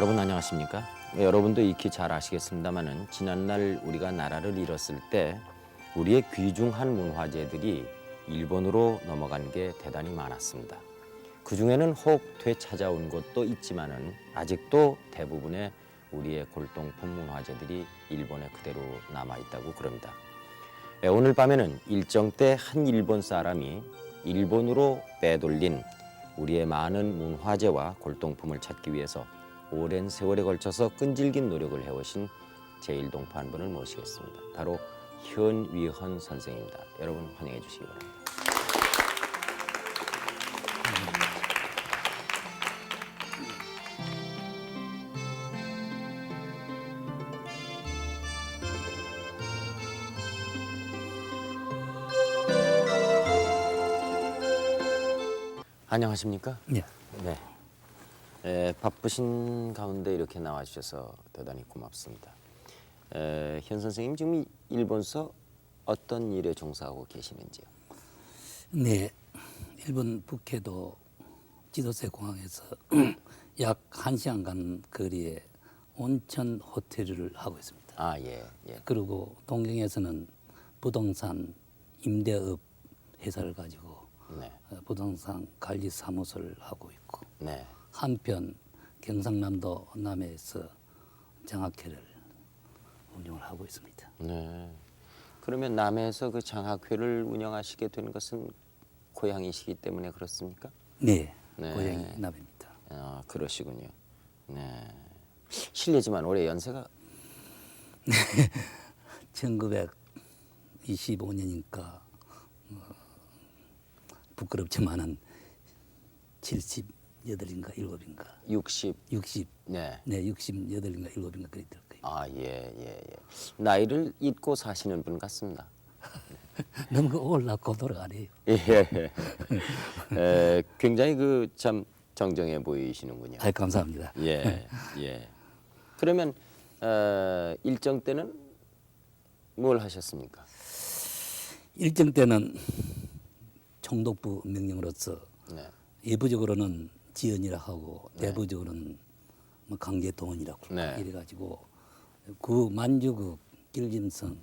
여러분 안녕하십니까? 여러분도 익히 잘 아시겠습니다마는 지난날 우리가 나라를 잃었을 때 우리의 귀중한 문화재들이 일본으로 넘어간 게 대단히 많았습니다. 그 중에는 혹 되찾아온 곳도 있지만은 아직도 대부분의 우리의 골동품 문화재들이 일본에 그대로 남아 있다고 그럽니다. 오늘 밤에는 일정 때 한 일본 사람이 일본으로 빼돌린 우리의 많은 문화재와 골동품을 찾기 위해서 오랜 세월에 걸쳐서 끈질긴 노력을 해오신 제1동포 한 분을 모시겠습니다. 바로 현위헌 선생입니다. 여러분 환영해 주시기 바랍니다. 안녕하십니까? 네. 네. 바쁘신 가운데 이렇게 나와주셔서 대단히 고맙습니다. 현 선생님 지금 일본서 어떤 일에 종사하고 계시는지요? 네, 일본 북해도 지도세 공항에서 약 1시간 간 거리에 온천 호텔을 하고 있습니다. 아, 예. 그리고 동경에서는 부동산 임대업 회사를 가지고 네. 부동산 관리 사무소를 하고 있고, 네. 한편 경상남도 남해에서 장학회를 운영을 하고 있습니다. 네. 그러면 남해에서 그 장학회를 운영하시게 된 것은 고향이시기 때문에 그렇습니까? 네, 네. 고향이 남해입니다. 아, 그러시군요. 네. 실례지만 올해 연세가 1925년이니까 부끄럽지만은 78인가 7인가 60. 60. 네. 네, 68인가 7인가 그리 될 거예요. 아, 예. 나이를 잊고 사시는 분 같습니다. 너무 그 올라고 돌아가네요. 예. 굉장히 그 참 정정해 보이시는군요. 아, 감사합니다. 예. 그러면 일정 때는 뭘 하셨습니까? 일정 때는 총독부 명령으로서 네. 예부적으로는 지연이라 하고 네. 내부적으로는 뭐 강제 동원이라고 네. 이래가지고 그 만주국 길림성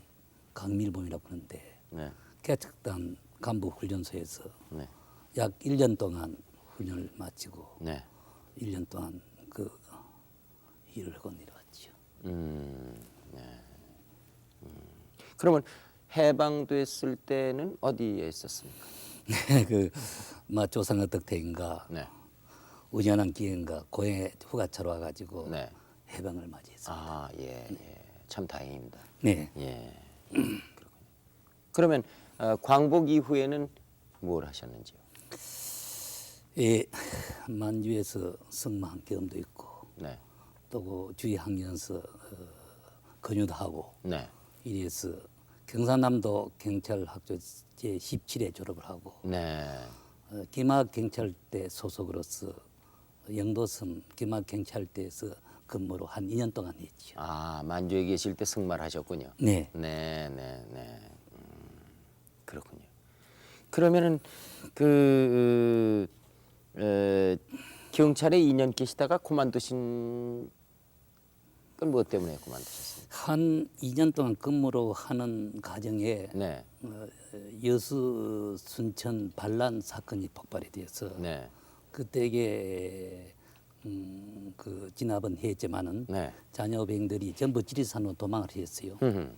강밀범이라고 하는데 네. 개척단 간부 훈련소에서 네. 약 1년 동안 훈련을 마치고 네. 1년 동안 그 일을 하고 내려왔죠. 그러면 해방됐을 때는 어디에 있었습니까? 그 조상의 덕택인가 네. 우연한 기회인가 고향에 휴가차로 와가지고 네. 해방을 맞이했습니다. 아, 예. 참 다행입니다. 네. 예. 그렇군요. 그러면 광복 이후에는 뭘 하셨는지요? 예, 만주에서 승마한 경험도 있고 네. 또 그 주위 학년서 근유도 하고 네. 이래서 경상남도 경찰학교 제17회 졸업을 하고 네. 기막경찰대 소속으로서 영도섬 기막경찰대에서 근무로 한 2년 동안 했죠. 아, 만주에 계실 때 승마를 하셨군요. 네. 그렇군요. 그러면은 경찰에 2년 계시다가 그만두신 건 무엇 때문에 그만두셨습니까? 한 2년 동안 근무로 하는 과정에 네. 여수 순천 반란 사건이 폭발이 돼서 네. 그때에 그 진압은 했지만은 네. 자녀병들이 전부 지리산으로 도망을 했어요. 흠.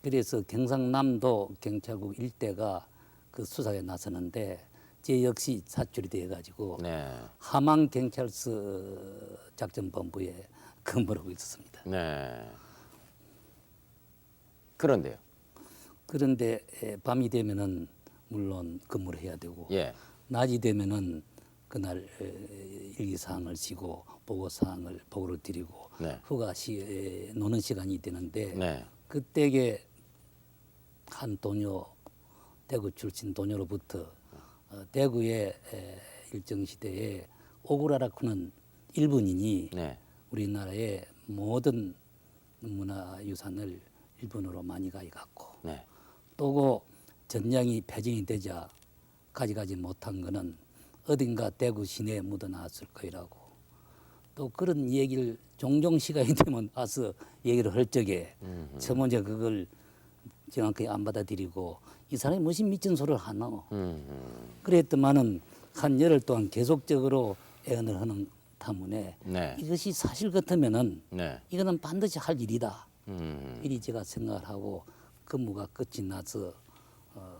그래서 경상남도 경찰국 일대가 그 수사에 나서는데 제 역시 사출이 돼가지고 네. 함안 경찰서 작전본부에 근무를 하고 있었습니다. 네. 그런데요. 그런데 밤이 되면은 물론 근무를 해야 되고 예. 낮이 되면은 그날 일기사항을 쓰고 보고사항을 보고를 드리고 네. 휴가 노는 시간이 되는데 네. 그때에 한 도녀 대구 출신 도녀로부터 대구의 일정 시대에 오구라라쿠는 일본인이 네. 우리나라의 모든 문화유산을 일본으로 많이 가져갔고 네. 또 전쟁이 패전이 되자 가져가지 못한 거는 어딘가 대구 시내에 묻어놨을 거라고 또 그런 얘기를 종종 시간이 되면 와서 얘기를 할 적에 저 먼저 그걸 정확하게 안 받아들이고 이 사람이 무슨 미친 소리를 하나 그랬더만은 한 열흘 동안 계속적으로 애언을 하는 때문에 네. 이것이 사실 같으면은 네. 이거는 반드시 할 일이다. 이리 제가 생각을 하고 근무가 끝이 나서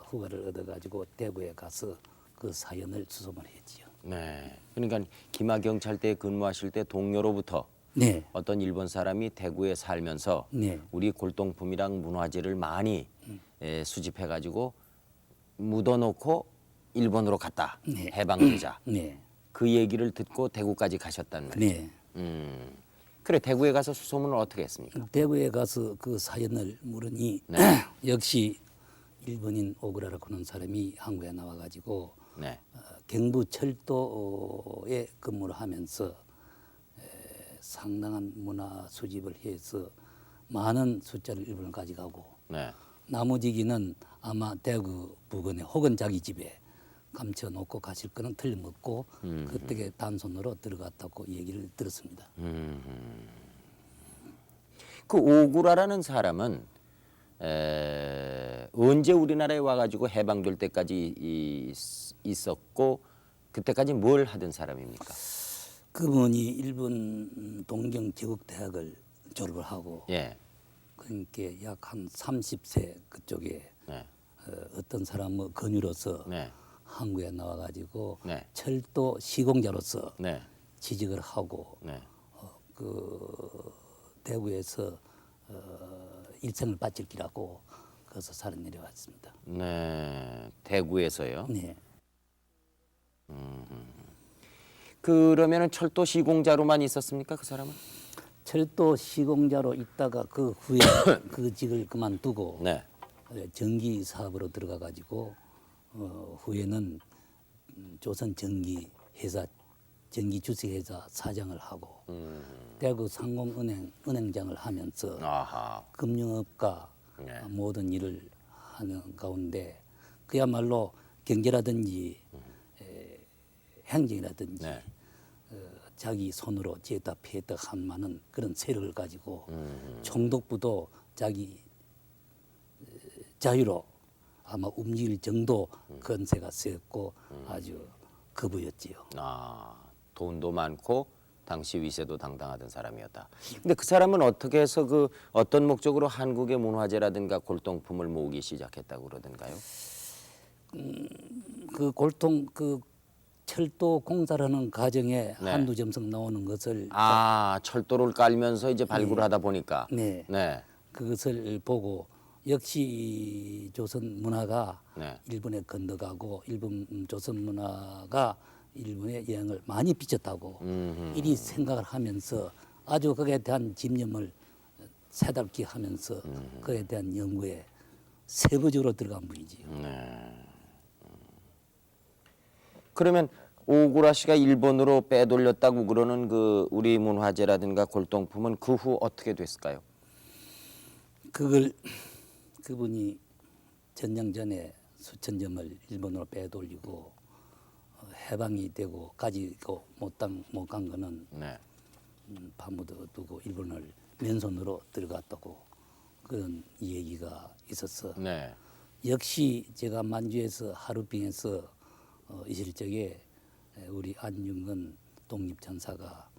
휴가를 얻어가지고 대구에 가서 그 사연을 수소문 했지요. 네. 그러니까 김하 경찰대에 근무하실 때 동료로부터 네, 어떤 일본 사람이 대구에 살면서 네, 우리 골동품이랑 문화재를 많이 수집해 가지고 묻어놓고 일본으로 갔다. 네. 해방되자. 네, 그 얘기를 듣고 대구까지 가셨단 말이에요. 네. 그래 대구에 가서 수소문을 어떻게 했습니까? 대구에 가서 그 사연을 물으니 역시 일본인 오그라라고 하는 사람이 한국에 나와가지고 네. 경부철도에 근무를 하면서 상당한 문화 수집을 해서 많은 숫자를 일본을 가져가고 네. 나머지기는 아마 대구 부근에 혹은 자기 집에 감춰놓고 가실 거는 틀림없고 그때 단손으로 들어갔다고 얘기를 들었습니다. 그 오구라라는 사람은 언제 우리나라에 와가지고 해방될 때까지 있었고 그때까지 뭘 하던 사람입니까? 그분이 일본 동경 제국대학을 졸업을 하고 예. 그러니까 약 한 30세 그쪽에 네. 어떤 사람의 권유로서 네. 한국에 나와가지고 네. 철도 시공자로서 네. 취직을 하고 네. 그 대구에서 일생을 바칠 기라고 거기서 살아 내려왔습니다. 네. 대구에서요. 네. 그러면은 철도 시공자로만 있었습니까? 그 사람은? 철도 시공자로 있다가 그 후에 그 직을 그만두고 네. 전기 사업으로 들어가 가지고 후에는 조선 전기 회사 전기 주식 회사 사장을 하고 대구 상공은행 은행장을 하면서 아하. 금융업과 네. 모든 일을 하는 가운데 그야말로 경제라든지 행정이라든지 네. 자기 손으로 지었다 피했다 한 많은 그런 세력을 가지고 총독부도 자기 자유로 아마 움직일 정도 건세가 세었고 아주 거부였지요. 아, 돈도 많고 당시 위세도 당당하던 사람이었다. 근데 그 사람은 어떻게 해서 그 어떤 목적으로 한국의 문화재라든가 골동품을 모으기 시작했다고 그러던가요? 그 골통 그 철도 공사를 하는 과정에 네. 한두 점씩 나오는 것을 아, 철도를 깔면서 이제 발굴을 하다 보니까. 네. 네. 그것을 보고 역시 조선 문화가 네. 일본에 건너가고 일본 조선 문화가 일본의 영향을 많이 미쳤다고 이리 생각을 하면서 아주 거기에 대한 집념을 새롭게 하면서 그에 대한 연구에 세부적으로 들어간 분이지요. 그러면 오구라 씨가 일본으로 빼돌렸다고 그러는 그 우리 문화재라든가 골동품은 그 후 어떻게 됐을까요? 그걸 그분이 전쟁 전에 수천 점을 일본으로 빼돌리고 해방이 되고 가지고 못 간 거는 네. 파묻어 두고 일본을 맨손으로 들어갔다고 그런 얘기가 있었어. 네. 역시 제가 만주에서 하루빙에서 있을 적에 우리 안중근 독립전사가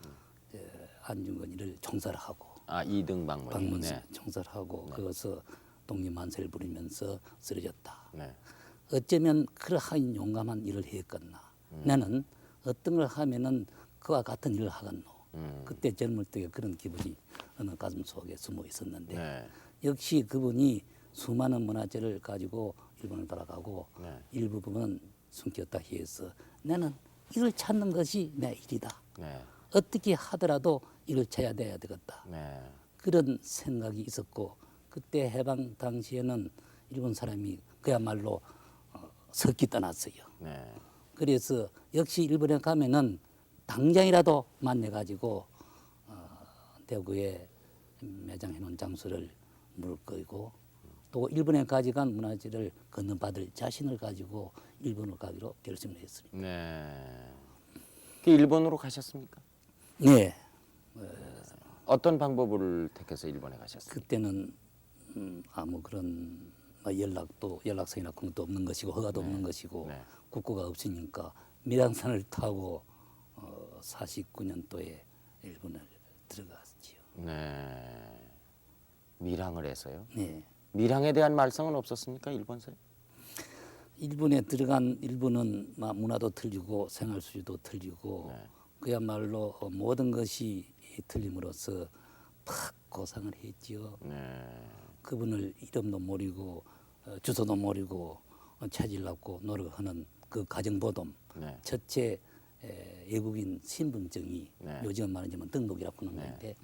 안중근이를 총살을 하고 아, 이등 방문. 방문사 네. 총살을 하고 거기서 독립만세를 부리면서 쓰러졌다. 네. 어쩌면 그러한 용감한 일을 했겠나. 나는 어떤 걸 하면은 그와 같은 일을 하겠노. 그때 젊을 때 그런 기분이 어느 가슴 속에 숨어 있었는데 네. 역시 그분이 수많은 문화재를 가지고 일본을 돌아가고 네. 일부분은 숨겼다 해서 나는 이걸 찾는 것이 내 일이다. 네. 어떻게 하더라도 이걸 찾아야 되겠다. 네. 그런 생각이 있었고 그때 해방 당시에는 일본 사람이 그야말로 석기 떠났어요. 네. 그래서 역시 일본에 가면은 당장이라도 만나가지고 대구에 매장해 놓은 장소를 물을 거고 또 일본에 가져간 문화재를 건너받을 자신을 가지고 일본으로 가기로 결심을 했습니다. 네. 그 일본으로 가셨습니까? 네, 어떤 방법을 택해서 일본에 가셨습니까? 그때는 아무 그런 연락성이나 그런 것도 없는 것이고 허가도 없는 것이고 네. 국고가 없으니까 밀항선을 타고 49년도에 일본을 들어갔지요. 네. 밀항을 해서요. 네. 밀항에 대한 말썽은 없었습니까, 일본서에? 일본에 들어간 일본은 문화도 틀리고 생활 수준도 틀리고 네. 그야말로 모든 것이 틀림으로써 팍 고상을 했지요. 네. 그분을 이름도 모르고 주소도 모르고 찾으려고 노력하는 그 가정보험 네. 첫째 외국인 신분증이 네. 요즘 말하자면 등록이라고 하는 건데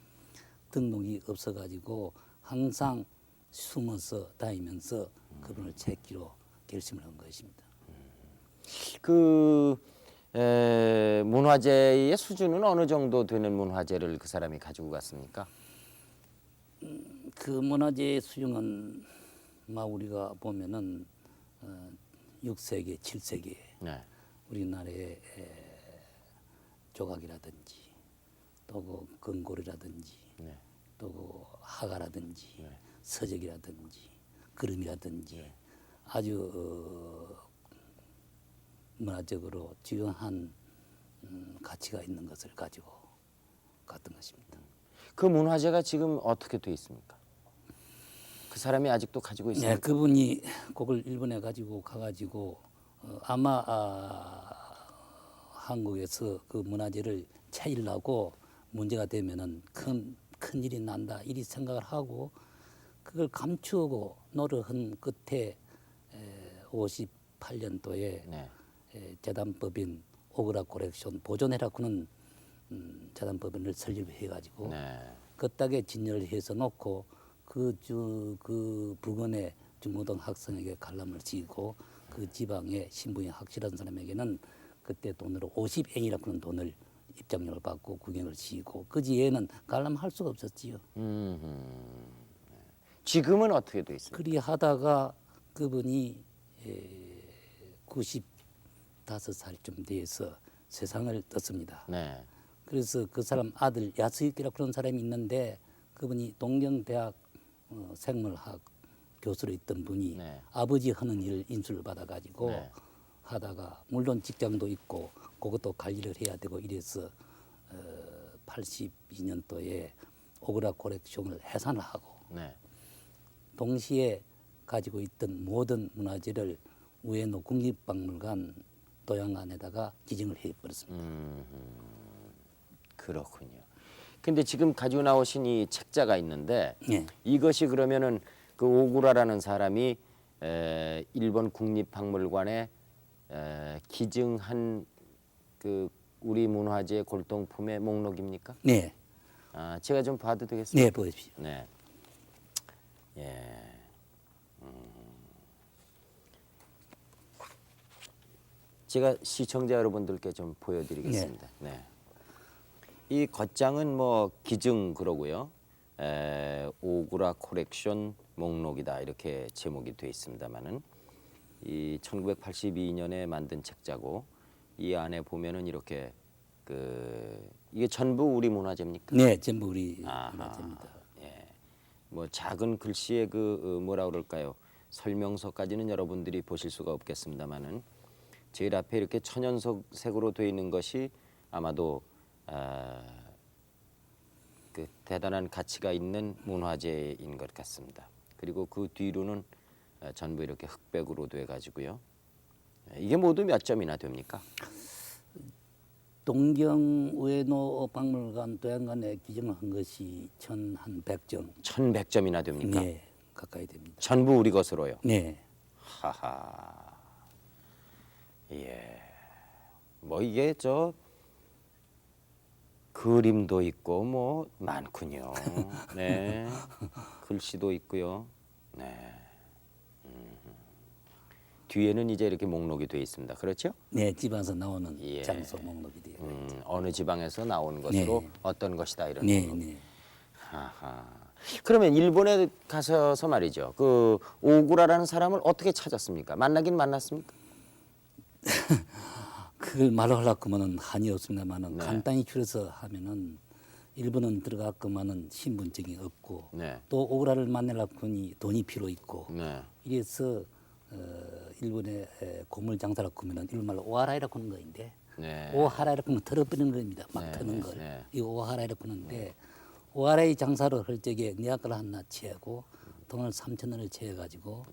등록이 없어가지고 항상 숨어서 다니면서 그분을 찾기로 결심을 한 것입니다. 그 문화재의 수준은 어느 정도 되는 문화재를 그 사람이 가지고 갔습니까? 그 문화재 수용은 우리가 보면은 6세기, 7세기 네. 우리나라의 조각이라든지 또 그 금고리라든지 네. 또 그 화가라든지 네. 서적이라든지 그림이라든지 아주 문화적으로 중요한 가치가 있는 것을 가지고 갔던 것입니다. 그 문화재가 지금 어떻게 돼 있습니까? 그 사람이 아직도 가지고 있습니까? 네, 그분이 그걸 일본에 가지고 가가지고 아마 한국에서 그 문화재를 찾으려고 문제가 되면은 큰 일이 난다 이리 생각을 하고 그걸 감추고 노력한 끝에 58년도에 네. 재단법인 오그라 콜렉션 보존해라고는 재단법인을 설립을 해가지고 네. 그 땅에 진열을 해서 놓고 그 부근의 중고등 학생에게 관람을 지고 그 지방의 신분이 확실한 사람에게는 그때 돈으로 50엔이라고 하는 돈을 입장료를 받고 구경을 시키고 그 뒤에는 관람할 수가 없었지요. 지금은 어떻게 돼 있습니까? 그리 하다가 그분이 95살쯤 돼서 세상을 떴습니다. 네. 그래서 그 사람 아들 야스유키라고 그런 사람이 있는데 그분이 동경대학 생물학 교수로 있던 분이 네. 아버지 하는 일을 인수를 받아가지고 네. 하다가 물론 직장도 있고 그것도 관리를 해야 되고 이래서 82년도에 오그라 콜렉션을 해산을 하고 네. 동시에 가지고 있던 모든 문화재를 우에노 국립박물관 도양안에다가 지정을 해버렸습니다. 그렇군요. 근데 지금 가지고 나오신 이 책자가 있는데 네. 이것이 그러면은 그 오구라라는 사람이 일본 국립박물관에 기증한 그 우리 문화재 골동품의 목록입니까? 네, 아, 제가 좀 봐도 되겠습니까? 네, 보십시오. 네. 예. 제가 시청자 여러분들께 좀 보여드리겠습니다. 네. 이 겉장은 뭐 기증 그러고요. 오구라 콜렉션 목록이다 이렇게 제목이 되어 있습니다만은 이 1982년에 만든 책자고 이 안에 보면은 이렇게 이게 전부 우리 문화재입니까? 네, 전부 우리 아하. 문화재입니다. 예. 뭐 작은 글씨의 뭐라 그럴까요? 설명서까지는 여러분들이 보실 수가 없겠습니다만은 제일 앞에 이렇게 천연색으로 되어 있는 것이 아마도 그 대단한 가치가 있는 문화재인 것 같습니다. 그리고 그 뒤로는 전부 이렇게 흑백으로 돼 가지고요. 이게 모두 몇 점이나 됩니까? 동경 우에노 박물관 도양관에 기증한 것이 1,100점. 1,100점이나 됩니까? 네, 가까이 됩니다. 전부 우리 것으로요. 네, 하하. 예. 뭐 이게 저 그림도 있고 뭐 많군요. 네. 글씨도 있고요. 네. 뒤에는 이제 이렇게 목록이 되어 있습니다. 그렇죠? 네, 집안에서 나오는 예. 장소 목록이 되어 있죠. 어느 지방에서 나온 것으로 네. 어떤 것이다 이런 네, 목록. 네. 하하. 그러면 일본에 가셔서 말이죠. 그 오구라라는 사람을 어떻게 찾았습니까? 만나긴 만났습니까? 그걸 말하려고 하면은 한이 없습니다만은 네. 간단히 줄여서 하면은 일본은 들어갔건만은 신분증이 없고 네. 또 오그라를 만나려고 하니 돈이 필요 있고 네. 이래서 일본의 고물 장사라고 하면은 일본말로 오하라이라고 하는 거인데 네. 오하라이라고 하면 털어버리는 겁니다. 막 네, 터는 네, 걸. 네. 이 오하라이라고 하는데 오하라이 장사를 할 적에 니아까를 하나 채고 돈을 3,000원을 채가지고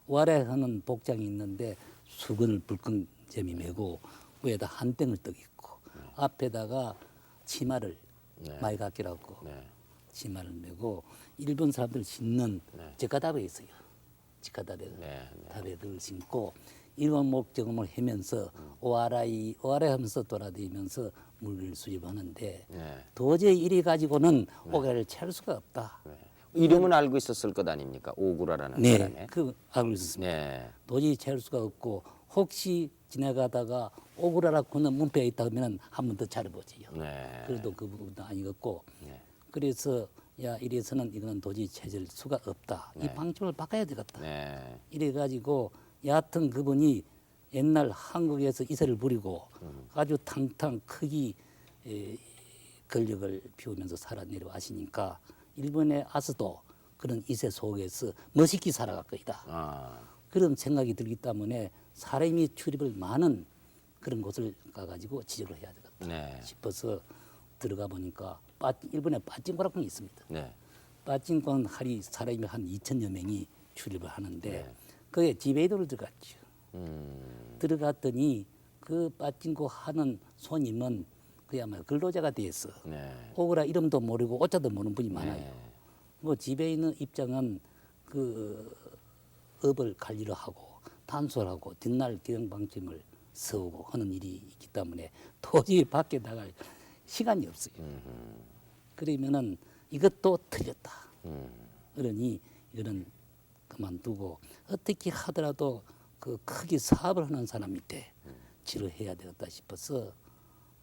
오하라이 하는 복장이 있는데 수건을 불끈잼이 메고 위에다 한 땡을 떡 있고 앞에다가 치마를 마이가키라고 네. 치마를 메고 일본 사람들 신는 제카다베 있어요. 지카다베 네. 다베를 신고 일본 목적음을 하면서 오하라이 하면서 돌아다니면서 물을 수입하는데 네. 도저히 이래 가지고는 오가를 채울 수가 없다. 네. 이름은 알고 있었을 것 아닙니까? 오구라라는 네, 사람의. 그 알고 있었습니다. 네. 도저히 채울 수가 없고 혹시 지나가다가 오구라라고 하는 문패가 있다 그러면 한 번 더 차려보지요. 네. 그래도 그 부분도 아니겠고 네. 그래서 야 이래서는 이거는 도저히 찾을 수가 없다. 이 방침을 바꿔야 되겠다. 네. 이래 가지고 여하튼 그분이 옛날 한국에서 이세를 부리고 아주 탕탕 크기 권력을 피우면서 살아 내려와시니까 일본에 와서도 그런 이세 속에서 멋있게 살아갈 거이다. 아. 그런 생각이 들기 때문에 사람이 출입을 많은 그런 곳을 가가지고 지적을 해야 되겠다 네. 싶어서 들어가 보니까 일본에 빠찡코라고 있습니다. 네. 빠찡코는 하리 사람이 한 2,000여 명이 출입을 하는데 네. 그게 지배도를 들어갔죠. 음. 들어갔더니 그 빠찡코 하는 손님은 그야말로 근로자가 돼서 네. 오그라 이름도 모르고 오자도 모르는 분이 많아요. 네. 뭐 집에 있는 입장은 그 업을 관리를 하고 단속하고 뒷날 경영 방침을 세우고 하는 일이 있기 때문에 도저히 밖에 나갈 시간이 없어요. 그러면은 이것도 틀렸다. 그러니 이거는 그만두고 어떻게 하더라도 그 크게 사업을 하는 사람이 때 치료해야 되겠다 싶어서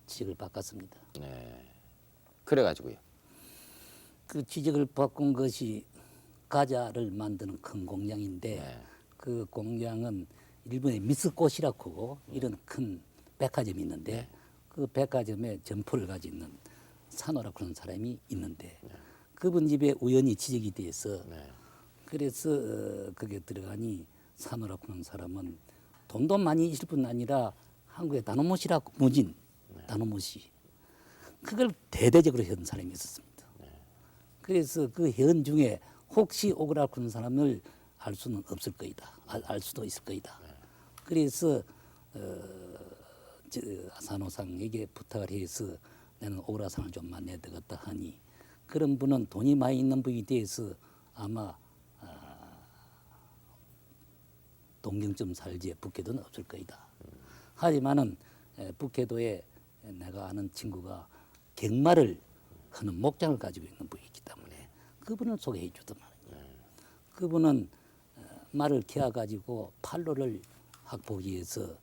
지적을 바꿨습니다. 네. 그래가지고요. 그 지적을 바꾼 것이 과자를 만드는 큰 공장인데 네. 그 공장은 일본의 미쓰꽃이라고 하고 이런 큰 백화점이 있는데 그 백화점에 점포를 가지고 있는 사노라고 하는 사람이 있는데 그분 집에 우연히 지적이 돼서 네. 그래서 거기에 들어가니 사노라고 하는 사람은 돈도 많이 있을 뿐 아니라 한국의 다노모시라고 무진 다노모시 그걸 대대적으로 한 사람이 있었습니다. 그래서 그 회원 중에 혹시 오그라 그런 사람을 알 수는 없을 거이다. 알 수도 있을 거이다. 그래서 아사노상에게 부탁을 해서 나는 오그라상을 좀 만나야 되겠다 하니 그런 분은 돈이 많이 있는 분이 돼서 아마 동경점 살지에 북해도는 없을 거이다. 하지만은 북해도에 내가 아는 친구가 갱마를 하는 목장을 가지고 있는 분이 있기 때문에 그분을 소개해 주더만. 그분은 말을 키워가지고 팔로를 확보하기 위해서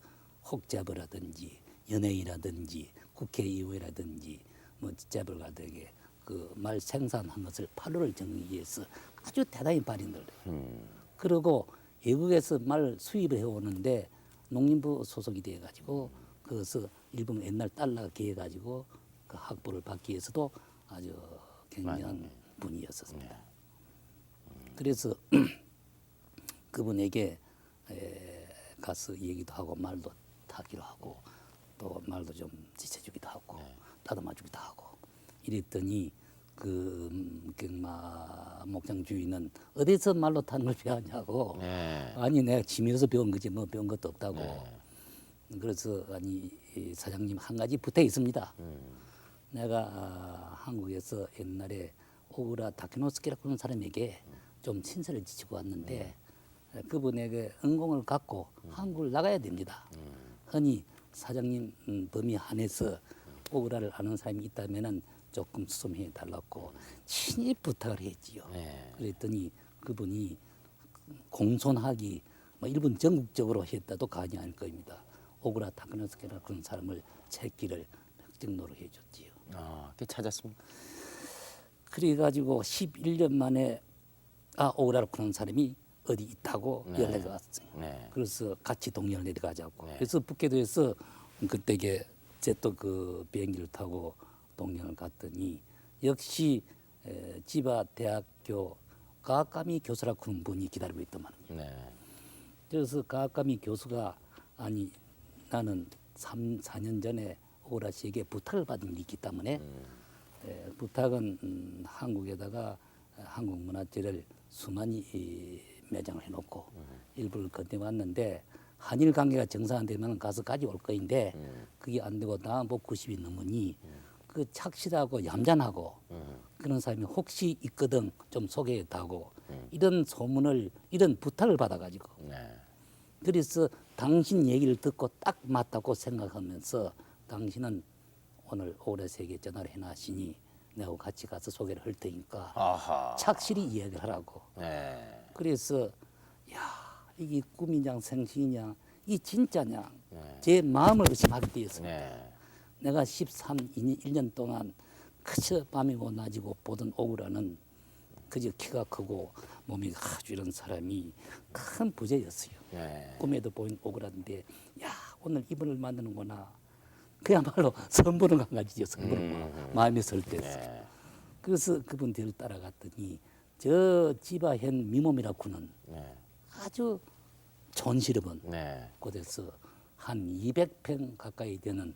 혹잡이라든지 연예인이라든지 국회의원이라든지 뭐 잡을 가되게 그 말 생산한 것을 팔로를 정리하기 위해서 아주 대단히 발인을 해요. 그리고 외국에서 말 수입을 해오는데 농림부 소속이 돼가지고 그것을 일본 옛날 달러 기해가지고 그 확보를 받기 위해서도 아주 굉장한 분이었습니다. 그래서 그분에게 가서 얘기도 하고 말도 타기로 하고 또 말도 좀 지쳐주기도 하고 따듬어주기도 하고 이랬더니 그 경마 목장 주인은 어디서 말로 타는 걸 배웠냐고 아니 내가 집에서 배운 거지 뭐 배운 것도 없다고 그래서 아니 사장님 한 가지 부탁이 있습니다. 내가 한국에서 옛날에 오구라 다케노스케라고 하는 사람에게 좀 친서를 지치고 왔는데 그분에게 은공을 갖고 한국을 나가야 됩니다. 흔히 사장님 범위 안에서 오구라를 아는 사람이 있다면은 조금 수송해 달라고 친히 부탁을 했지요. 그랬더니 그분이 공손하기 뭐 일본 전국적으로 했다도 과언이 아닐 겁니다. 오구라 다케노스케라고 하는 사람을 찾기를 백정노로 해줬지요. 그 찾았습니다. 그래가지고 11년 만에 오그라로 하는 사람이 어디 있다고 연락이 왔어요. 그래서 같이 동행을 내려가자고. 그래서 북해도에서 그때게 제또 그 비행기를 타고 동행을 갔더니 역시 지바 대학교 가까미 교수라 그런 분이 기다리고 있더만. 네. 그래서 가까미 교수가 아니 나는 4년 전에 오라 씨에게 부탁을 받은 일이 있기 때문에 부탁은 한국에다가 한국 문화재를 수많이 매장을 해놓고 일부를 건네왔는데 한일 관계가 정상화되면 가서 가져올 거인데 그게 안 되고 나 뭐 90이 넘으니 그 착실하고 얌전하고 그런 사람이 혹시 있거든 좀 소개해다고 이런 소문을 이런 부탁을 받아가지고 네. 그래서 당신 얘기를 듣고 딱 맞다고 생각하면서 당신은 오늘 오래 세계 전화를 해놨으니 내가 같이 가서 소개를 할 테니까 아하. 착실히 이야기를 하라고. 네. 그래서 야 이게 꿈이냐 생시냐 이 진짜냐 네. 제 마음을 의심하게 되었습니다. 네. 내가 1년 동안 그저 밤이고 낮이고 보던 오그라는 그저 키가 크고 몸이 아주 이런 사람이 큰 부재였어요. 네. 꿈에도 보인 오그라인데 야 오늘 이분을 만나는구나. 그야말로 선보는 강아지죠. 선보는 마음에 설 때서. 네. 그래서 그분 뒤를 따라갔더니 저 지바현 미몸이라고는 네. 아주 촌시럽은 네. 곳에서 한 200평 가까이 되는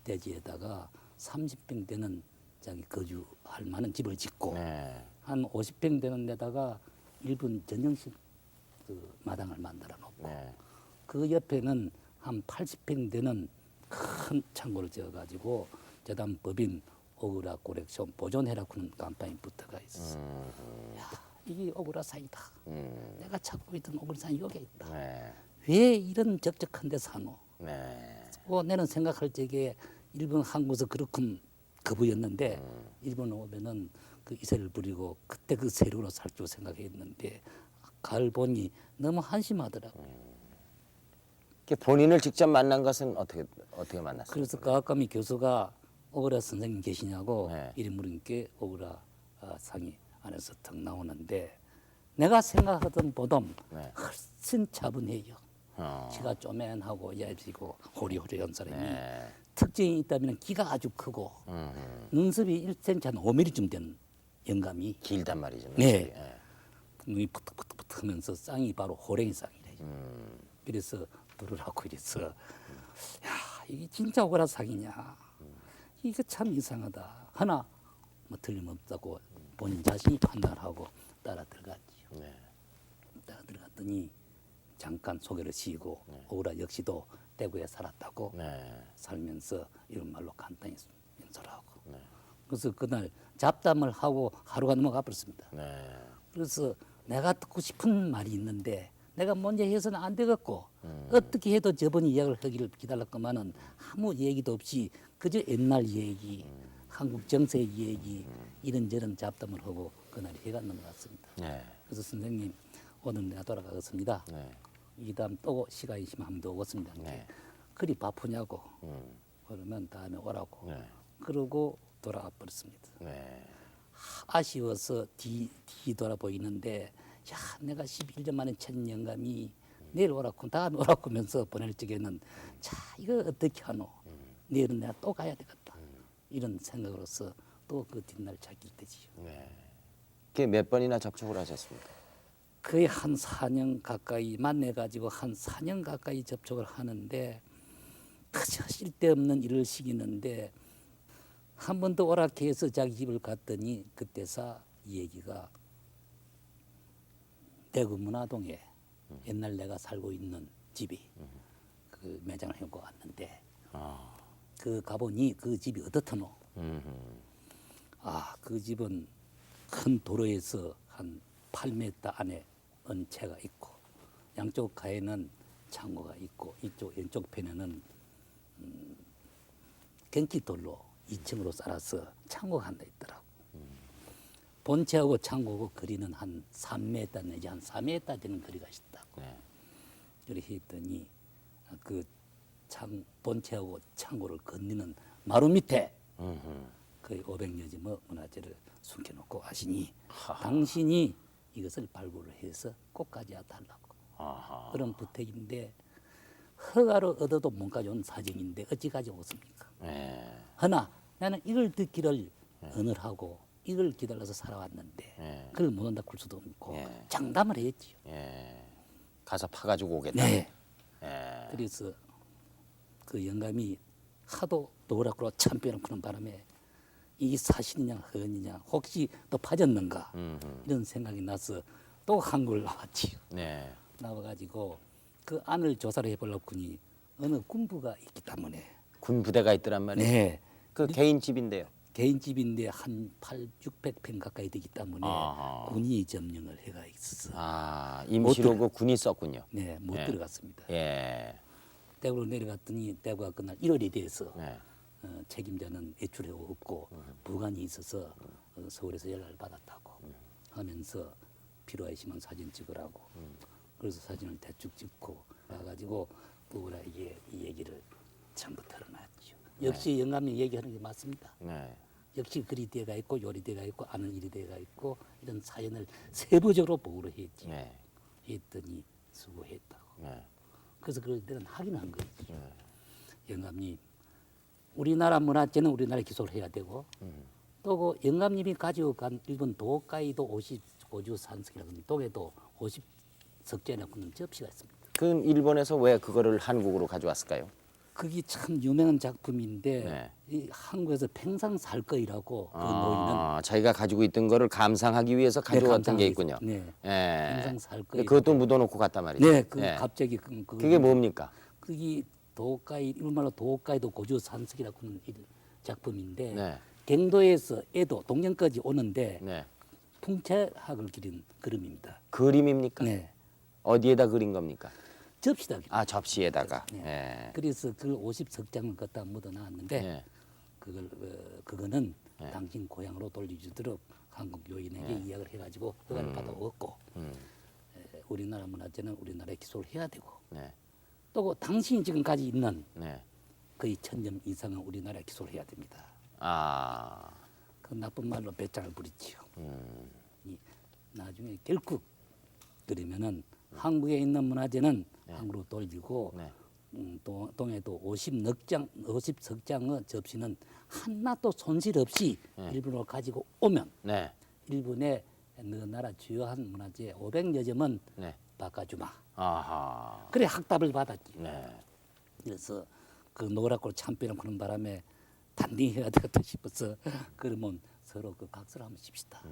대지에다가 30평 되는 자기 거주할 만한 집을 짓고 네. 한 50평 되는 데다가 일본 전용식 그 마당을 만들어 놓고 네. 그 옆에는 한 80평 되는 큰 창고를 지어가지고 재단 법인 오그라 콜렉션 보존해라 그런 간판이 붙어가 있어. 야 이게 오그라 산이다. 내가 찾고 있던 오그라 산이 여기 있다. 네. 왜 이런 적적한 데 사노? 네. 나는 생각할 적에 일본 한국에서 그렇군 거부였는데 일본 오면은 그 이세를 부리고 그때 그 세력으로 살 줄 생각했는데 가을 보니 너무 한심하더라고. 본인을 직접 만난 것은 어떻게 만났어요? 그래서 가까미 교수가 오그라 선생님 계시냐고 네. 이름 물으니까 오그라 상이 안에서 턱 나오는데 내가 생각하던 보다 네. 훨씬 차분해요. 어. 키가 쪼맨하고 얇지고 호리호리한 사람이 네. 특징이 있다면 기가 아주 크고 눈썹이 1cm 한 5mm쯤 되는 영감이 길단 말이죠. 네. 네. 눈이 푸득푸득푸득 하면서 쌍이 바로 호랭이 쌍이래요. 그래서 들으라고 이래서 야 이게 진짜 오그라 쌍이냐 이게 참 이상하다 하나 뭐 틀림없다고 본인 자신이 판단하고 따라 들어갔지요. 네. 따라 들어갔더니 잠깐 소개를 시키고 오그라 역시도 대구에 살았다고 네. 살면서 이런 말로 간단히 연설을 하고 네. 그래서 그날 잡담을 하고 하루가 넘어가 버렸습니다. 네. 그래서 내가 듣고 싶은 말이 있는데 내가 먼저 해서는 안 되겠고 어떻게 해도 저번에 이야기를 하기를 기다렸건만은 아무 얘기도 없이 그저 옛날 얘기 한국 정세 얘기 이런저런 잡담을 하고 그날 해가 넘어갔습니다. 네. 그래서 선생님 오늘 내가 돌아가겠습니다. 네. 이 다음 또 시간이 있으면 한번 더 오겠습니다. 네. 그리 바쁘냐고 그러면 다음에 오라고 네. 그러고 돌아가 버렸습니다. 네. 아쉬워서 뒤돌아보이는데 야 내가 11년 만에 첫 영감이 내일 오라고 다음에 오라고 하면서 보낼 적에는 자 이거 어떻게 하노 내일은 내가 또 가야 되겠다 이런 생각으로서 또 그 뒷날 찾길 때지요. 네. 그게 몇 번이나 접촉을 하셨습니까? 거의 한 4년 가까이 만나가지고 한 4년 가까이 접촉을 하는데 그저 쓸데없는 일을 시키는데 한 번 더 오락해서 자기 집을 갔더니 그때서 이 얘기가 대구 문화동에 옛날 내가 살고 있는 집이 그 매장을 해고 왔는데 그 가보니 그 집이 어떻더노? 그 집은 큰 도로에서 한 8m 안에 언채가 있고 양쪽 가에는 창고가 있고 이쪽 왼쪽 편에는 경기돌로 2층으로 쌓아서 창고가 하나 있더라고. 본체하고 창고고 거리는 한 3m 내지 한 4m 되는 거리가 있다고. 네. 그렇게 했더니 그 본체하고 창고를 건너는 마루 밑에 거의 500여 지 문화재를 숨겨놓고 하시니 당신이 이것을 발굴을 해서 꼭 가져와 달라고. 아하. 그런 부탁인데 허가로 얻어도 못 가져온 사정인데 어찌 가져오습니까? 네. 허나 나는 이걸 듣기를 언어하고 이걸 기다려서 살아왔는데 예. 그걸 못 온다 굴 수도 없고 예. 장담을 했지요. 예. 가서 파가지고 오겠다. 네. 예. 그래서 그 영감이 하도 노랗고 참배는 그런 바람에 이게 사실이냐 허언이냐 혹시 또 파졌는가 이런 생각이 나서 또 한국을 나왔지요. 네. 나와가지고 그 안을 조사를 해보려고 하니 어느 군부가 있기 때문에 군 부대가 있더란 말이에요. 네. 그 개인 집인데요. 개인 집인데 한 600평 가까이 되기 때문에 아하. 군이 점령을 해가 있어서 아, 임시로 그 군이 썼군요. 네, 못 예. 들어갔습니다. 예. 대구로 내려갔더니 대구가 그날 1월이 돼서 네. 책임자는 애출하고 없고 부관이 있어서 서울에서 연락을 받았다고 하면서 필요하시면 사진 찍으라고 그래서 사진을 대충 찍고 가가지고 부관에게 이 얘기를 전부 털어놨죠. 역시 영감님 얘기하는 게 맞습니다. 네. 역시 그리 대가 있고 요리 대가 있고 아는 일이 대가 있고 이런 사연을 세부적으로 보고를 했지. 네. 했더니 수고했다고. 네. 그래서 그럴 때는 확인한 거지. 네. 영감님, 우리나라 문화재는 우리나라에 기소를 해야 되고 또 그 영감님이 가지고 간 일본 도카이도 55주 산석이라고 하는 독에도 50석재라고 하는 접시가 있습니다. 그럼 일본에서 왜 그거를 한국으로 가져왔을까요? 그게 참 유명한 작품인데 네. 이 한국에서 평상 살 거이라고 그 노인은 아, 자기가 가지고 있던 거를 감상하기 위해서 가져왔던 게 있군요. 네. 예. 평상 살 근데 거이. 그것도 묻어놓고 갔단 말이죠. 네, 그 예. 갑자기 그게 뭡니까? 그게 도카이 일본말로 도카이도 고주 산석이라고 하는 작품인데 네. 갱도에서 에도 동양까지 오는데 네. 풍채학을 기린 그림입니다. 그림입니까? 네, 어디에다 그린 겁니까? 접시다. 아, 접시에다가. 네. 예. 그래서 그 50석장을 갖다 묻어놨는데 예. 그거는 네. 당신 고향으로 돌려주도록 한국 요인에게 이야기를 해가지고 허가를 받아왔고 우리나라 문화재는 우리나라에 기소를 해야 되고 네. 또 당신이 지금까지 있는 네. 거의 1000점 이상은 우리나라에 기소를 해야 됩니다. 아. 그 나쁜 말로 배짱을 부리지요. 음. 이 나중에 결국 그러면은 한국에 있는 문화재는 한국으로 돌리고 네. 동해도 50석장의 접시는 하나도 손실 없이 일본으로 가지고 오면 네. 일본의 너 나라 주요한 문화재 500여 점은 네. 바꿔주마. 아하. 그래 학답을 받았지. 네. 그래서 그 노랗고 참비랑 그런 바람에 단딩 해야 되겠다 싶어서 그러면 서로 그 각서를 한번 칩시다.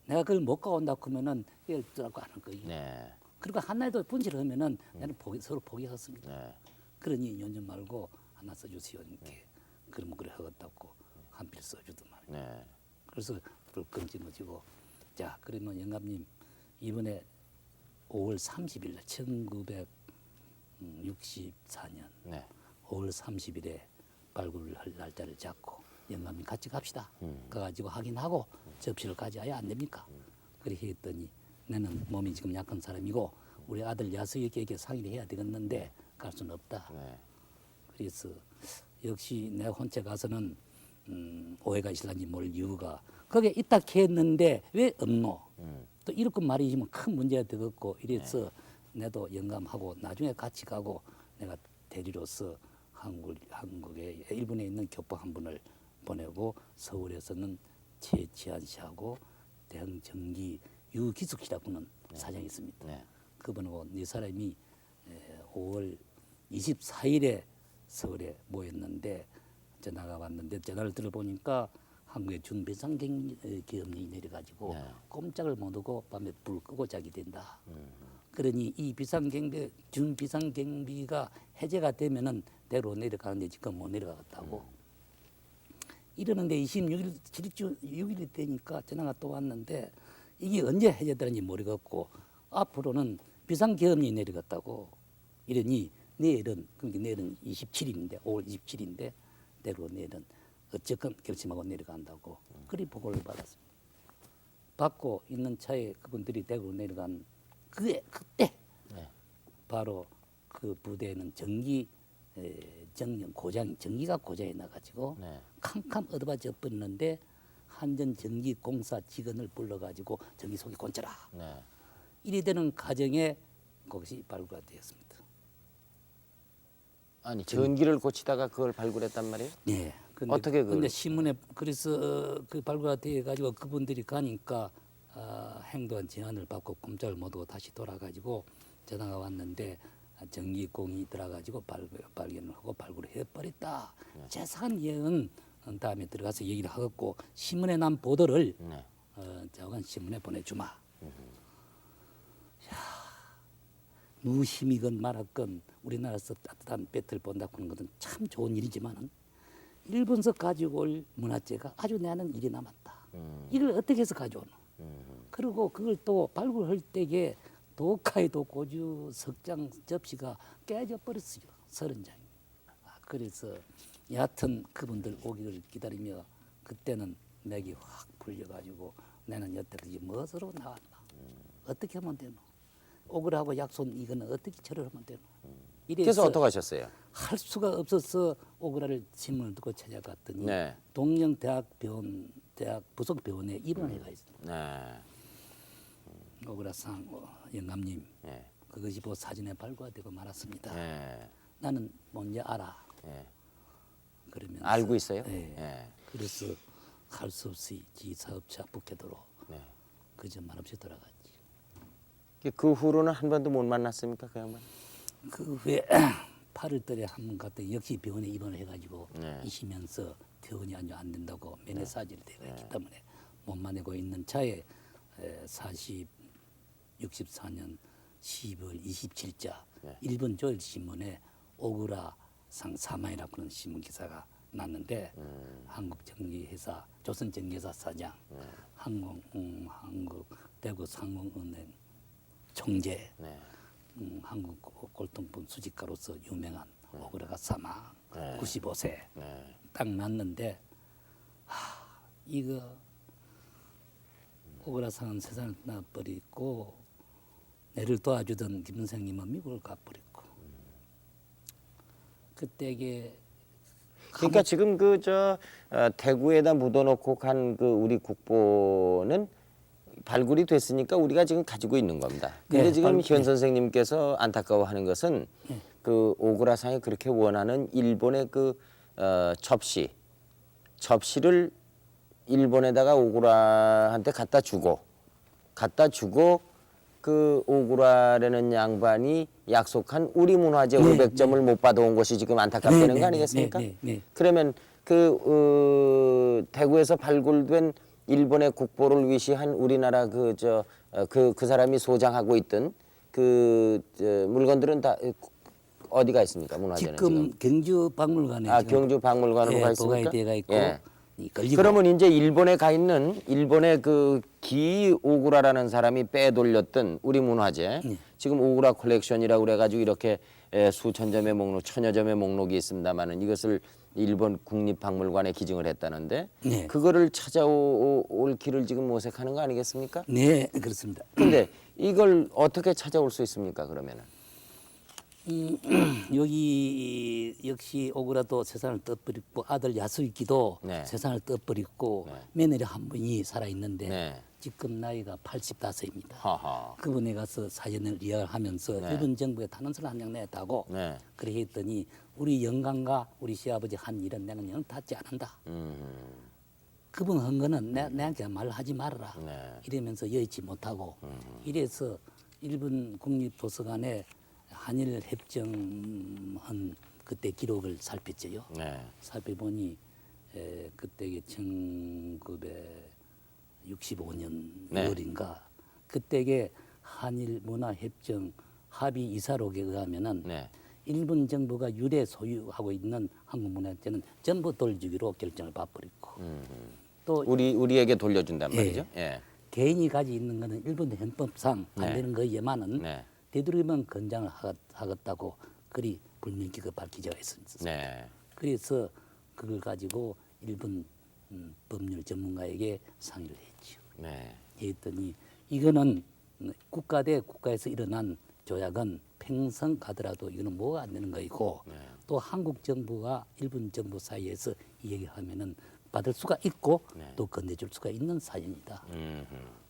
내가 그걸 못 가온다고 하면은 열더라고 하는 거예요. 네. 그리고 하나에도 분실을 하면은 나는 서로 포기하겠습니다. 네. 그러니 연전 말고 하나 써주세요. 이렇게. 그러면 그래 하겠다고 한 필 써주더만. 네. 그래서 그걸 끊지어지고 자 그러면 영감님 이번에 5월 30일 날 1964년 네. 5월 30일에 발굴을 할 날짜를 잡고 영감님 같이 갑시다. 가가지고 확인하고 접시를 가져야 안 됩니까? 그렇게 했더니 나는 몸이 지금 약한 사람이고 우리 아들 야수에게 상의를 해야 되겠는데 갈 수는 없다. 네. 그래서 역시 내가 혼자 가서는 오해가 있을런지 모를 이유가 거기에 있다 했는데 왜 없노? 또 이렇게 말이지만 큰 문제가 되겠고 이래서 내도 영감하고 나중에 같이 가고 내가 대리로서 한국에 일본에 있는 교포 한 분을 보내고 서울에서는 최치한 씨하고 대흥정기 유기숙 씨라고 하는 사장이 있습니다. 네. 그분하고 네 사람이 5월 24일에 서울에 모였는데 전화가 왔는데 전화를 들어보니까 한국의 준비상경기업이 내려가지고 네. 꼼짝을 못하고 밤에 불 끄고 자게 된다. 그러니 이 준비상경비가 해제가 되면은 대로 내려가는데 지금 못 내려가겠다고. 이러는데 26일, 6일이 되니까 전화가 또 왔는데 이게 언제 해제되는지 모르겠고 앞으로는 비상계엄이 내려갔다고. 이러니 내일은 그러니까 내일은 27일인데 5월 27일인데 대로 내일은 어쨌건 결심하고 내려간다고 그리 보고를 받았습니다. 받고 있는 차에 그분들이 대구로 내려간 그때 네. 바로 그 부대에는 전기가 고장이 나가지고 네. 캄캄 어두워져 버렸는데 한전전기공사 직원을 불러가지고 전기 속에 곤쳐라. 네. 이리 되는 과정에 그것이 발굴가 되었습니다. 아니 전기를 고치다가 그걸 발굴했단 말이에요? 네, 어떻게 근데 신문에 그래서 그 발굴가 돼 가지고 그분들이 가니까 행동한 제안을 받고 꼼짝을 못하고 다시 돌아가지고 전화가 왔는데 전기공이 들어가지고 발견을 하고 발굴을 해버렸다. 자세한 예은 다음에 들어가서 얘기를 하겠고 신문에 난 보도를 네. 자관 신문에 보내주마. 무심이건 말았건 우리나라에서 따뜻한 배틀 본다고 하는 것은 참 좋은 일이지만은 일본서 가지고 올 문화재가 아주 나는 일이 남았다. 이걸 어떻게 해서 가져오노? 그리고 그걸 또 발굴할 때에 도카이도 고주 석장 접시가 깨져 버렸어요. 30장이. 그래서 여하튼 그분들 오기를 기다리며 그때는 맥이 확 풀려가지고 나는 여태까지 무엇으로 나왔나? 어떻게 하면 되노? 오그라하고 약손 이거는 어떻게 처리하면 되노? 그래서 어떻게 하셨어요? 할 수가 없어서 오그라를 신문을 듣고 찾아갔더니 네. 동령대학병원 대학 부속병원에 입원해가 있습니다. 네. 오그라상 영감님 네. 그것이 뭐 사진에 발굴되고 말았습니다. 네. 나는 뭔지 알아. 네. 그러면서 알고 있어요? 네. 네. 그래서 할 수 없이 지 사업자 북해도로 네. 그저 말없이 돌아갔지. 그 후로는 한 번도 못 만났습니까, 그 양반? 그 후에 8월달에 한 번 갔더니 역시 병원에 입원을 해가지고 네. 이시면서 퇴원이 아주 안 된다고 면회사질이 되어 있기 때문에 못 만나고 있는 차에 64년 12월 27자 네. 일본 조일신문에 오그라상 사망이라고 하는 신문 기사가 났는데 한국전기회사 조선전기회사 사장 한국 대구 상공은행 총재 네. 한국 골동품 수집가로서 유명한 오그라가 사망 95세 네. 딱 났는데 이거 오그라상은 세상을 떠나버리고 내를 도와주던 김 선생님은 미국을 가버렸고 그때게 그러니까 지금 대구에다 묻어놓고 간 그 우리 국보는 발굴이 됐으니까 우리가 지금 가지고 있는 겁니다. 근데 네, 지금 현 네. 선생님께서 안타까워하는 것은 그 오그라상이 그렇게 원하는 일본의 접시를 일본에다가 오그라한테 갖다 주고 그 오그라라는 양반이 약속한 우리 문화재 500점을 못 받아온 것이 지금 안타깝다는 거 아니겠습니까? 네. 그러면 대구에서 발굴된 일본의 국보를 위시한 우리나라 그 사람이 소장하고 있던 물건들은 다 어디가 있습니까? 문화재는 지금 경주 박물관에 지금 경주 박물관으로 가 있습니까? 보관이 돼가 있고 예. 걸리고 그러면 이제 일본에 가 있는 일본의 그 기오구라라는 사람이 빼돌렸던 우리 문화재 지금 오구라 컬렉션이라고 그래가지고 이렇게 수천 점의 목록, 천여 점의 목록이 있습니다만은 이것을 일본 국립박물관에 기증을 했다는데 네. 그거를 찾아올 길을 지금 모색하는 거 아니겠습니까? 네 그렇습니다. 근데 이걸 어떻게 찾아올 수 있습니까? 그러면은 여기 역시 오그라도 세상을 떠버리고 아들 야수이키도 네. 세상을 떠버리고 며느리 한 분이 살아 있는데 네. 지금 나이가 85세입니다. 하하. 그분에 가서 사진을 이야기하면서 일본 정부에 탄원서를 한 장 냈다고 네. 그렇게 했더니 우리 영감과 우리 시아버지 한 일은 나는 영 닫지 않는다. 그분 한 거는 내한테 말하지 말아라. 네. 이러면서 여의치 못하고 이래서 일본 국립도서관에 한일 협정한 그때 기록을 살폈죠요. 네. 살펴보니 그때 1965년 네. 6월인가 그때게 한일 문화협정 합의 이사록에 의하면은 네. 일본 정부가 유례 소유하고 있는 한국 문화재는 전부 돌주기로 결정을 봐버렸고 또 우리에게 돌려준단 예. 말이죠. 예. 개인이 가지고 있는 것은 일본 헌법상 안 네. 되는 거에만은 네. 되도록이면 건장을 하겠다고 그리 불명기가 밝히자가 있었어요. 네. 그래서 그걸 가지고 일본 법률 전문가에게 상의를 했죠. 네. 했더니 이거는 국가 대 국가에서 일어난 조약은 평생 가더라도 이거는 뭐가 안 되는 거이고 또 한국 정부와 일본 정부 사이에서 이 얘기하면은 받을 수가 있고 또 건네줄 수가 있는 사연이다.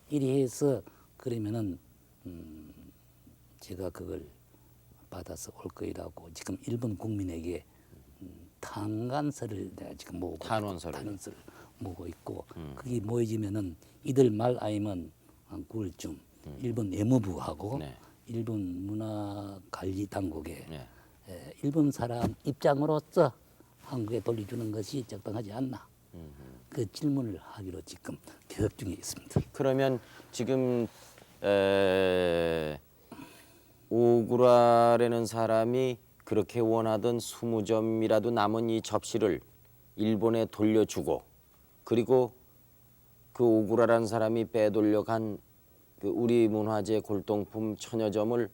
이리 해서 그러면은 제가 그걸 받아서 올 거이라고 지금 일본 국민에게 탄간설을 내가 지금 모으고 탄원설을. 탄원설을 모으고 있고 그게 모여지면은 이들 말 아니면 한 9월쯤 일본 외무부하고 네. 일본 문화관리당국에 네. 일본 사람 입장으로서 한국에 돌려주는 것이 적당하지 않나 그 질문을 하기로 지금 계획 중에 있습니다. 그러면 지금 오구라라는 사람이 그렇게 원하던 20점이라도 남은 이 접시를 일본에 돌려주고 그리고 그 오구라라는 사람이 빼돌려간 그 우리 문화재 골동품 천여 점을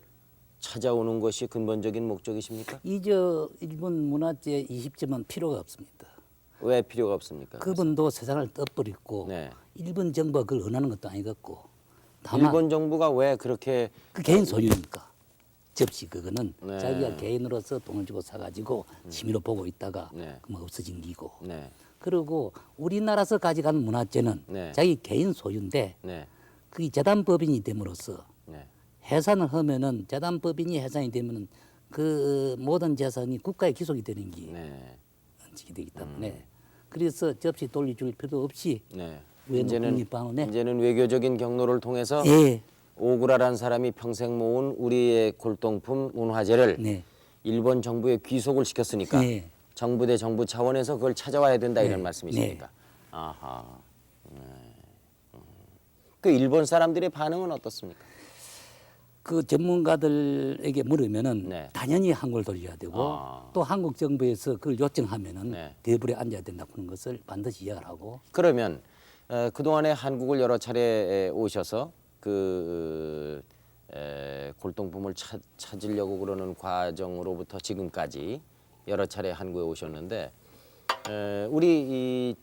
찾아오는 것이 근본적인 목적이십니까? 이저 일본 문화재 20점은 필요가 없습니다. 왜 필요가 없습니까? 그분도 세상을 떠버리고 네. 일본 정부가 그걸 원하는 것도 아니겠고 다만 일본 정부가 왜 그렇게 그 개인 소유니까 접시 그거는 네. 자기가 개인으로서 돈을 주고 사가지고 취미로 보고 있다가 네. 그만 없어진 기고 네. 그리고 우리나라에서 가져간 문화재는 네. 자기 개인 소유인데 네. 그게 재단법인이 됨으로써 네. 해산을 하면은 재단법인이 해산이 되면은 그 모든 재산이 국가에 기속이 되는 게 네. 원칙이 되기 때문에 그래서 접시 돌려줄 필요도 없이 네. 외노 이제는 국립방언에 이제는 외교적인 경로를 통해서 예, 오구라라는 사람이 평생 모은 우리의 골동품 문화재를 네, 일본 정부에 귀속을 시켰으니까 네. 정부 대 정부 차원에서 그걸 찾아와야 된다 이런 네. 말씀이십니까? 아하. 네. 그 일본 사람들의 반응은 어떻습니까? 그 전문가들에게 물으면은 네. 당연히 한국을 돌려야 되고 아. 또 한국 정부에서 그걸 요청하면은 네. 대불에 앉아야 된다고 하는 것을 반드시 이야기를 하고 그러면 그동안에 한국을 여러 차례 오셔서 그 골동품을 찾으려고 그러는 과정으로부터 지금까지 여러 차례 한국에 오셨는데 우리 이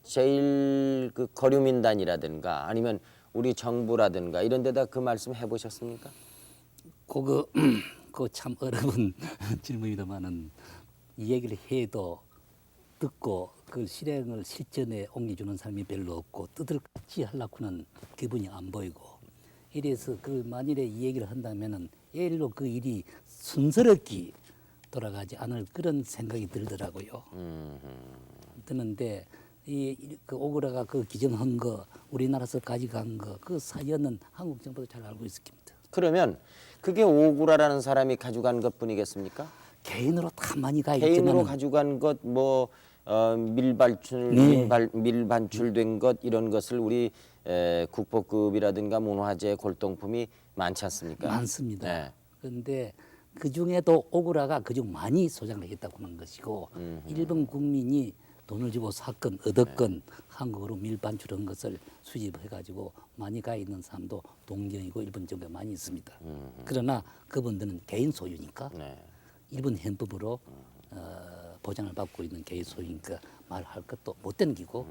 제일 그 거류민단이라든가 아니면 우리 정부라든가 이런 데다 그 말씀 해보셨습니까? 그거 그 참 어려운 질문이다마는 이 얘기를 해도 듣고 그 실행을 실전에 옮겨주는 사람이 별로 없고 뜻을 같이 하려고는 기분이 안 보이고 이래서 그 만일에 이 얘기를 한다면은 일로 그 일이 순스럽게 돌아가지 않을 그런 생각이 들더라고요. 드는데 그 오그라가 그 기증한 거 우리나라에서 가져간 거 그 사연은 한국 정부도 잘 알고 있습니다. 그러면 그게 오구라라는 사람이 가져간 것뿐이겠습니까? 개인으로 다 많이 가 개인으로 있지만 가져간 것, 뭐 네. 밀반출된 것 이런 것을 우리 국보급이라든가 문화재 골동품이 많지 않습니까? 많습니다. 네. 그런데 그 중에도 오그라가 그중 많이 소장을 했다고 하는 것이고 일본 국민이 돈을 주고 샀건 얻었건 한국으로 밀반출한 것을 수집해가지고 많이 가 있는 사람도 동경이고 일본 정부에 많이 있습니다. 그러나 그분들은 개인 소유니까 네. 일본 헌법으로 보장을 받고 있는 개인 소유니까 말할 것도 못 되는 기고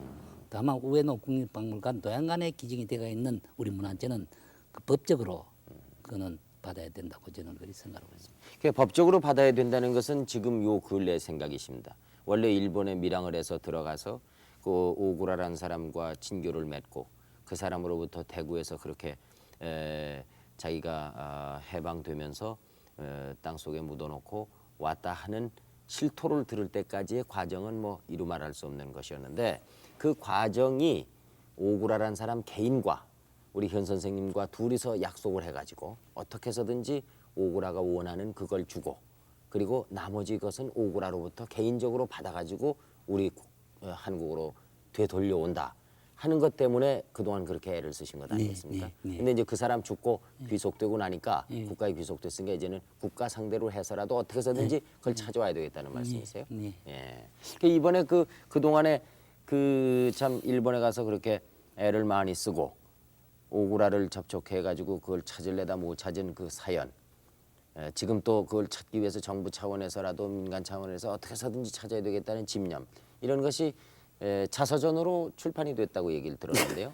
다만 우에노 국립박물관 도양관에 기증이 되어 있는 우리 문화재는 그 법적으로 그거는 받아야 된다고 저는 그렇게 생각하고 있습니다. 그 법적으로 받아야 된다는 것은 지금 요 근래 생각이십니다. 원래 일본에 밀항을 해서 들어가서 그 오구라라는 사람과 친교를 맺고 그 사람으로부터 대구에서 그렇게 자기가 해방되면서 땅 속에 묻어놓고 왔다 하는 실토를 들을 때까지의 과정은 뭐 이루 말할 수 없는 것이었는데 그 과정이 오구라라는 사람 개인과 우리 현 선생님과 둘이서 약속을 해가지고 어떻게 해서든지 오구라가 원하는 그걸 주고 그리고 나머지 것은 오구라로부터 개인적으로 받아가지고 우리 한국으로 되돌려온다 하는 것 때문에 그동안 그렇게 애를 쓰신 것 아니겠습니까? 네. 근데 이제 그 사람 죽고 귀속되고 나니까 국가에 귀속됐으니까 이제는 국가 상대로 해서라도 어떻게 해서든지 그걸 찾아와야 되겠다는 말씀이세요? 네. 예. 그 이번에 그동안에 그 참 일본에 가서 그렇게 애를 많이 쓰고 오구라를 접촉해 가지고 그걸 찾을래다 못 찾은 그 사연 지금 또 그걸 찾기 위해서 정부 차원에서라도 민간 차원에서 어떻게 해서든지 찾아야 되겠다는 집념 이런 것이 자서전으로 출판이 됐다고 얘기를 들었는데요.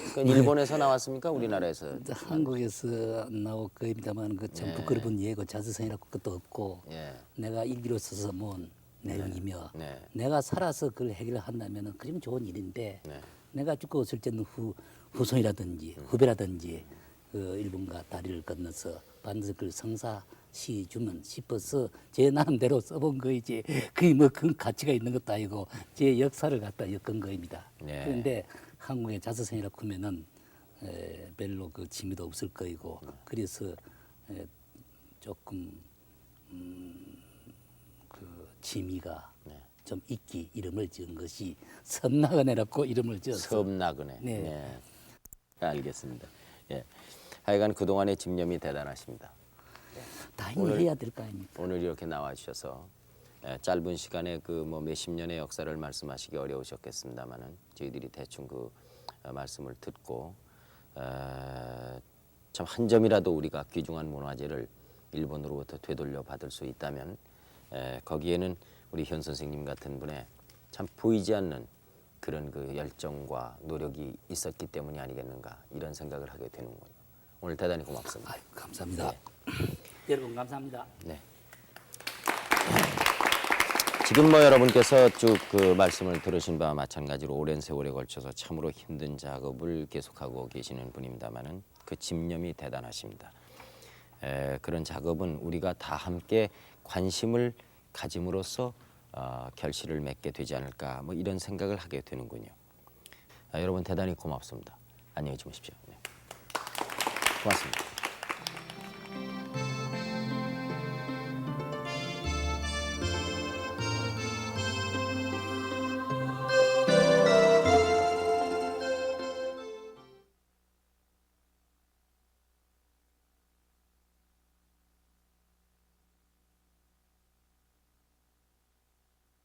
그건 일본에서 나왔습니까? 우리나라에서? 한국에서 안 나올 겁니다만 그 참 부끄러운 예고 자서전이라고 것도 없고 예. 내가 일기로 써서 모은 내용이며 네. 내가 살아서 그걸 해결한다면 그러면 좋은 일인데 네. 내가 죽고 없을 때는 후손이라든지 후배라든지 그 일본과 다리를 건너서 반드시 그걸 성사할 시 주면 싶어서 제 나름대로 써본 거이지 그게 뭐 큰 가치가 있는 것도 아니고 제 역사를 갖다 엮은 거입니다. 네. 그런데 한국의 자서성이라고 하면은 별로 그 재미도 없을 거이고 그래서 조금 그 재미가 좀 있기 이름을 지은 것이 섬나그네라고 이름을 지었어요. 섬나그네. 네. 네. 알겠습니다. 예. 하여간 그동안의 집념이 대단하십니다. 다행히 해야 될 거 아닙니까? 오늘 이렇게 나와 주셔서 짧은 시간에 그 뭐 몇십 년의 역사를 말씀하시기 어려우셨겠습니다만은 저희들이 대충 그 말씀을 듣고 참 한 점이라도 우리가 귀중한 문화재를 일본으로부터 되돌려 받을 수 있다면 거기에는 우리 현 선생님 같은 분의 참 보이지 않는 그런 그 열정과 노력이 있었기 때문이 아니겠는가 이런 생각을 하게 되는군요. 오늘 대단히 고맙습니다. 아유, 감사합니다. 여러분 감사합니다. 네. 지금 뭐 여러분께서 쭉 그 말씀을 들으신 바와 마찬가지로 오랜 세월에 걸쳐서 참으로 힘든 작업을 계속하고 계시는 분입니다만은 그 집념이 대단하십니다. 그런 작업은 우리가 다 함께 관심을 가짐으로써 결실을 맺게 되지 않을까 뭐 이런 생각을 하게 되는군요. 여러분 대단히 고맙습니다. 안녕히 주무십시오. 네. 고맙습니다.